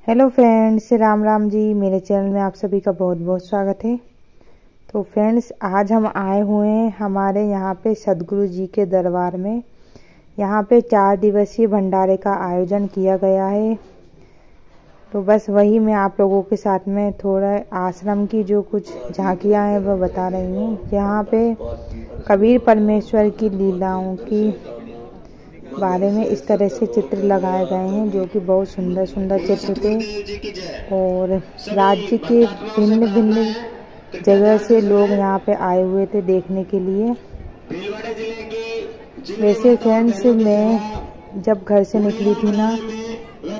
Hello friends, Ram Ram ji. मेरे channel में आप सभी का बहुत बहुत स्वागत है। तो फ्रेंड्स, आज हम आए हुए हैं हमारे यहाँ पे सदगुरु जी के दरबार में। यहाँ पे 4 दिवसीय भंडारे का आयोजन किया गया है। तो बस वही मैं आप लोगों के साथ में थोड़ा आश्रम की जो कुछ झांकियाँ हैं वह बता रही हूँ। यहाँ पे कबीर परमेश्वर की लीलाओं की बारे में इस तरह से चित्र लगाए गए हैं, जो कि बहुत सुंदर सुंदर चित्र थे। और राज्य के भिन्न भिन्न जगह से लोग यहाँ पे आए हुए थे देखने के लिए। वैसे फ्रेंड्स, मैं जब घर से निकली थी ना,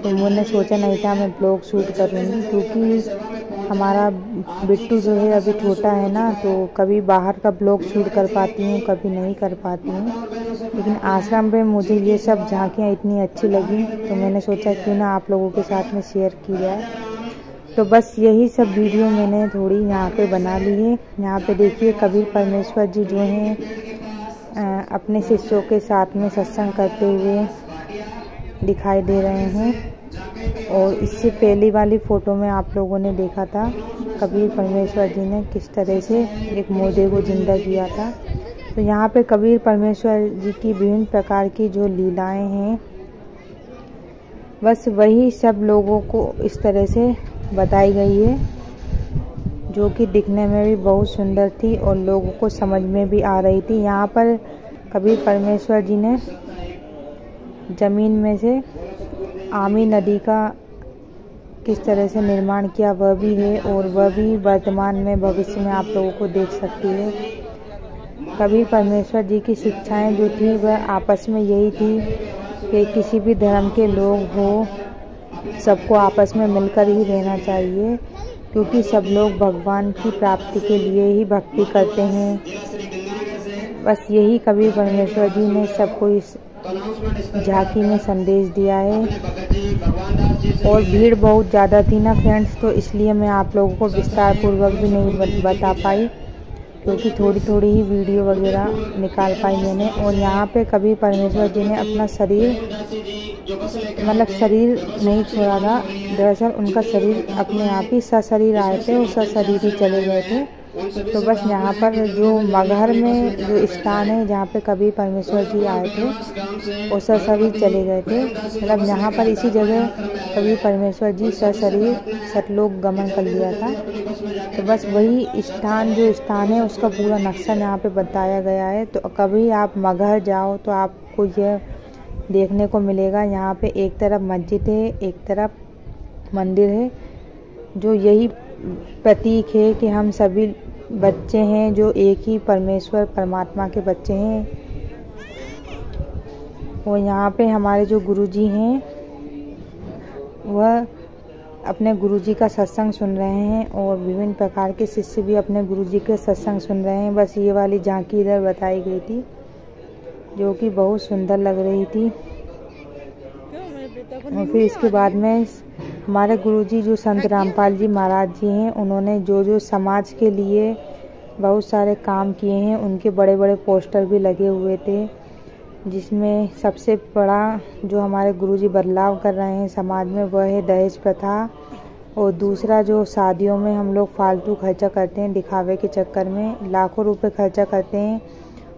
तो मैंने सोचा नहीं था मैं ब्लॉग शूट करूँगी, क्योंकि हमारा बिट्टू जो है अभी छोटा है ना, तो कभी बाहर का ब्लॉग शूट कर पाती हूँ, कभी नहीं कर पाती हूँ। लेकिन आश्रम पे मुझे ये सब झांकियाँ इतनी अच्छी लगी, तो मैंने सोचा क्यों ना आप लोगों के साथ में शेयर की जाए। तो बस यही सब वीडियो मैंने थोड़ी यहाँ पे बना ली है। यहाँ पे देखिए कबीर परमेश्वर जी जो हैं अपने शिष्यों के साथ में सत्संग करते हुए दिखाई दे रहे हैं। और इससे पहली वाली फ़ोटो में आप लोगों ने देखा था कबीर परमेश्वर जी ने किस तरह से एक मुर्दे को जिंदा किया था। तो यहाँ पे कबीर परमेश्वर जी की विभिन्न प्रकार की जो लीलाएं हैं, बस वही सब लोगों को इस तरह से बताई गई है, जो कि दिखने में भी बहुत सुंदर थी और लोगों को समझ में भी आ रही थी। यहाँ पर कबीर परमेश्वर जी ने ज़मीन में से आमी नदी का किस तरह से निर्माण किया वह भी है, और वह भी वर्तमान में भविष्य में आप लोगों को देख सकती है। कबीर परमेश्वर जी की शिक्षाएं जो थी वह आपस में यही थी कि किसी भी धर्म के लोग हो, सबको आपस में मिलकर ही रहना चाहिए, क्योंकि सब लोग भगवान की प्राप्ति के लिए ही भक्ति करते हैं। बस यही कबीर परमेश्वर जी ने सबको इस झांकी में संदेश दिया है। और भीड़ बहुत ज़्यादा थी ना फ्रेंड्स, तो इसलिए मैं आप लोगों को विस्तार पूर्वक भी नहीं बता पाई, क्योंकि थोड़ी थोड़ी ही वीडियो वगैरह निकाल पाई मैंने। और यहाँ पे कबीर परमेश्वर जी ने अपना शरीर, मतलब शरीर नहीं छोड़ा था, दरअसल उनका शरीर अपने आप ही सशरीर आए थे और सशरीर ही चले गए थे। तो बस यहाँ पर जो मगहर में जो स्थान है जहाँ पे कबीर परमेश्वर जी आए थे और सशरीर चले गए थे, मतलब यहाँ पर इसी जगह कबीर परमेश्वर जी सशरीर सतलोक गमन कर लिया था। तो बस वही स्थान जो स्थान है उसका पूरा नक्शा यहाँ पे बताया गया है। तो कभी आप मगहर जाओ तो आपको यह देखने को मिलेगा। यहाँ पे एक तरफ मस्जिद है, एक तरफ मंदिर है, जो यही प्रतीक है कि हम सभी बच्चे हैं जो एक ही परमेश्वर परमात्मा के बच्चे हैं। और यहाँ पे हमारे जो गुरुजी हैं वह अपने गुरुजी का सत्संग सुन रहे हैं, और विभिन्न प्रकार के शिष्य भी अपने गुरुजी के सत्संग सुन रहे हैं। बस ये वाली झांकी इधर बताई गई थी, जो कि बहुत सुंदर लग रही थी। और फिर इसके बाद में हमारे गुरुजी जो संत रामपाल जी महाराज जी हैं, उन्होंने जो जो समाज के लिए बहुत सारे काम किए हैं, उनके बड़े बड़े पोस्टर भी लगे हुए थे, जिसमें सबसे बड़ा जो हमारे गुरुजी बदलाव कर रहे हैं समाज में वह है दहेज प्रथा। और दूसरा, जो शादियों में हम लोग फालतू खर्चा करते हैं दिखावे के चक्कर में, लाखों रुपए खर्चा करते हैं,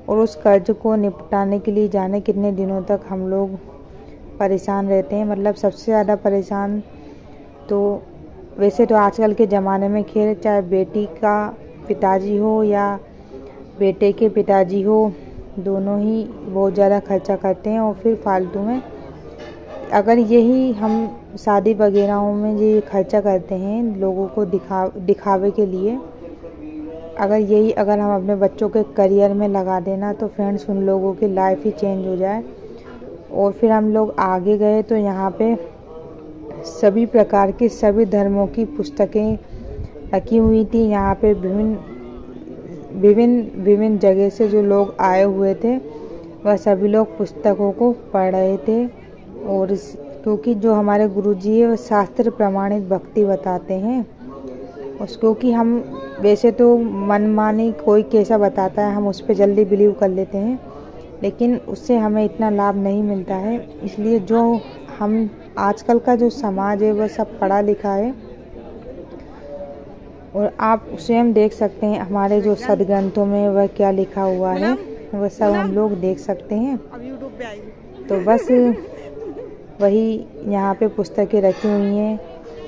और उस कर्ज को निपटाने के लिए जाने कितने दिनों तक हम लोग परेशान रहते हैं। मतलब सबसे ज़्यादा परेशान तो वैसे तो आजकल के ज़माने में खैर चाहे बेटी का पिताजी हो या बेटे के पिताजी हो, दोनों ही बहुत ज़्यादा खर्चा करते हैं। और फिर फालतू में अगर यही हम शादी वगैरहों में ये खर्चा करते हैं लोगों को दिखावे के लिए, अगर हम अपने बच्चों के करियर में लगा देना, तो फ्रेंड्स उन लोगों की लाइफ ही चेंज हो जाए। और फिर हम लोग आगे गए तो यहाँ पे सभी प्रकार के सभी धर्मों की पुस्तकें रखी हुई थी। यहाँ पे विभिन्न जगह से जो लोग आए हुए थे वह सभी लोग पुस्तकों को पढ़ रहे थे। और क्योंकि जो हमारे गुरुजी है वह शास्त्र प्रमाणित भक्ति बताते हैं, क्योंकि हम वैसे तो मनमानी कोई कैसा बताता है हम उस पर जल्दी बिलीव कर लेते हैं, लेकिन उससे हमें इतना लाभ नहीं मिलता है। इसलिए जो हम आजकल का जो समाज है वह सब पढ़ा लिखा है और आप स्वयं देख सकते हैं हमारे जो सदग्रंथों में वह क्या लिखा हुआ है, वह सब हम लोग देख सकते हैं। तो बस वही यहाँ पे पुस्तकें रखी हुई हैं,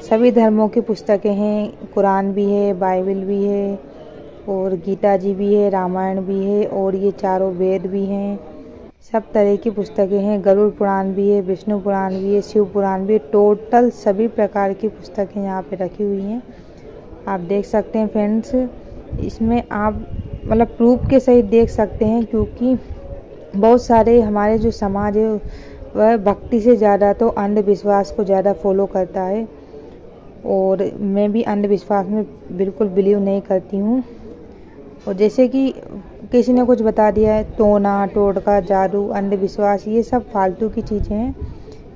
सभी धर्मों की पुस्तकें हैं, कुरान भी है, बाइबल भी है और गीता जी भी है, रामायण भी है और ये चारों वेद भी हैं। सब तरह की पुस्तकें हैं, गरुड़ पुराण भी है, विष्णु पुराण भी है, शिव पुराण भी है। टोटल सभी प्रकार की पुस्तकें यहाँ पे रखी हुई हैं, आप देख सकते हैं फ्रेंड्स। इसमें आप मतलब प्रूफ के सहित देख सकते हैं, क्योंकि बहुत सारे हमारे जो समाज है वह भक्ति से ज़्यादा तो अंधविश्वास को ज़्यादा फॉलो करता है और मैं भी अंधविश्वास में बिल्कुल बिलीव नहीं करती हूँ। और जैसे कि किसी ने कुछ बता दिया है, टोना टोटका जादू अंधविश्वास ये सब फालतू की चीज़ें हैं।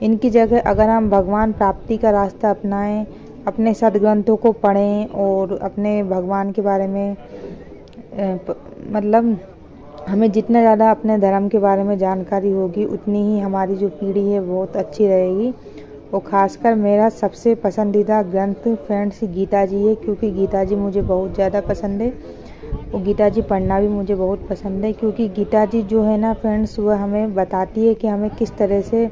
इनकी जगह अगर हम भगवान प्राप्ति का रास्ता अपनाएं, अपने सदग्रंथों को पढ़ें और अपने भगवान के बारे में मतलब हमें जितना ज़्यादा अपने धर्म के बारे में जानकारी होगी उतनी ही हमारी जो पीढ़ी है बहुत अच्छी रहेगी। और ख़ासकर मेरा सबसे पसंदीदा ग्रंथ फ्रेंड्स गीता जी है, क्योंकि गीता जी मुझे बहुत ज़्यादा पसंद है और गीता जी पढ़ना भी मुझे बहुत पसंद है। क्योंकि गीता जी जो है ना फ्रेंड्स, वह हमें बताती है कि हमें किस तरह से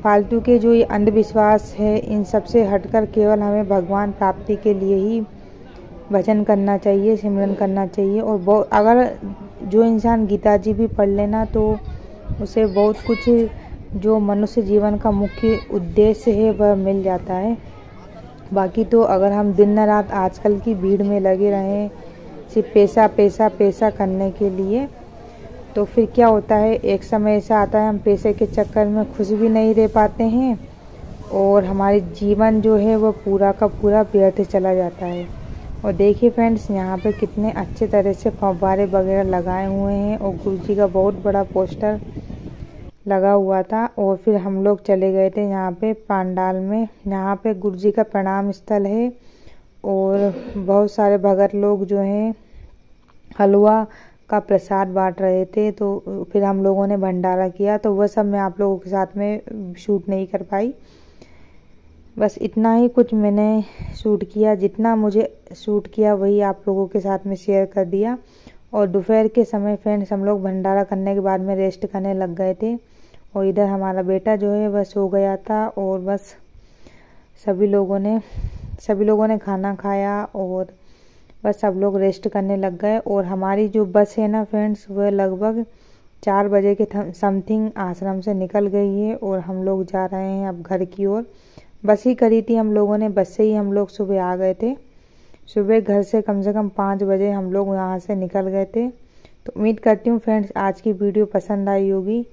फालतू के जो ये अंधविश्वास है इन सब से हटकर केवल हमें भगवान प्राप्ति के लिए ही भजन करना चाहिए, सिमरन करना चाहिए। और अगर जो इंसान गीता जी भी पढ़ लेना तो उसे बहुत कुछ जो मनुष्य जीवन का मुख्य उद्देश्य है वह मिल जाता है। बाकी तो अगर हम दिन रात आजकल की भीड़ में लगे रहें सिर्फ पैसा पैसा पैसा करने के लिए, तो फिर क्या होता है, एक समय ऐसा आता है हम पैसे के चक्कर में खुश भी नहीं रह पाते हैं और हमारी जीवन जो है वह पूरा का पूरा व्यर्थ चला जाता है। और देखिए फ्रेंड्स, यहाँ पे कितने अच्छे तरह से फव्वारे वगैरह लगाए हुए हैं और गुरु जी का बहुत बड़ा पोस्टर लगा हुआ था। और फिर हम लोग चले गए थे यहाँ पे पंडाल में। यहाँ पे गुरु जी का प्रणाम स्थल है और बहुत सारे भगत लोग जो हैं हलवा का प्रसाद बांट रहे थे। तो फिर हम लोगों ने भंडारा किया, तो वह सब मैं आप लोगों के साथ में शूट नहीं कर पाई। बस इतना ही कुछ मैंने शूट किया, जितना मुझे शूट किया वही आप लोगों के साथ में शेयर कर दिया। और दोपहर के समय फ्रेंड्स हम लोग भंडारा करने के बाद में रेस्ट करने लग गए थे और इधर हमारा बेटा जो है वह सो गया था और बस सभी लोगों ने खाना खाया और बस सब लोग रेस्ट करने लग गए। और हमारी जो बस है ना फ्रेंड्स, वह लगभग 4 बजे के समथिंग आश्रम से निकल गई है और हम लोग जा रहे हैं अब घर की ओर। बस ही करी थी हम लोगों ने, बस से ही हम लोग सुबह आ गए थे। सुबह घर से कम 5 बजे हम लोग यहाँ से निकल गए थे। तो उम्मीद करती हूँ फ्रेंड्स आज की वीडियो पसंद आई होगी।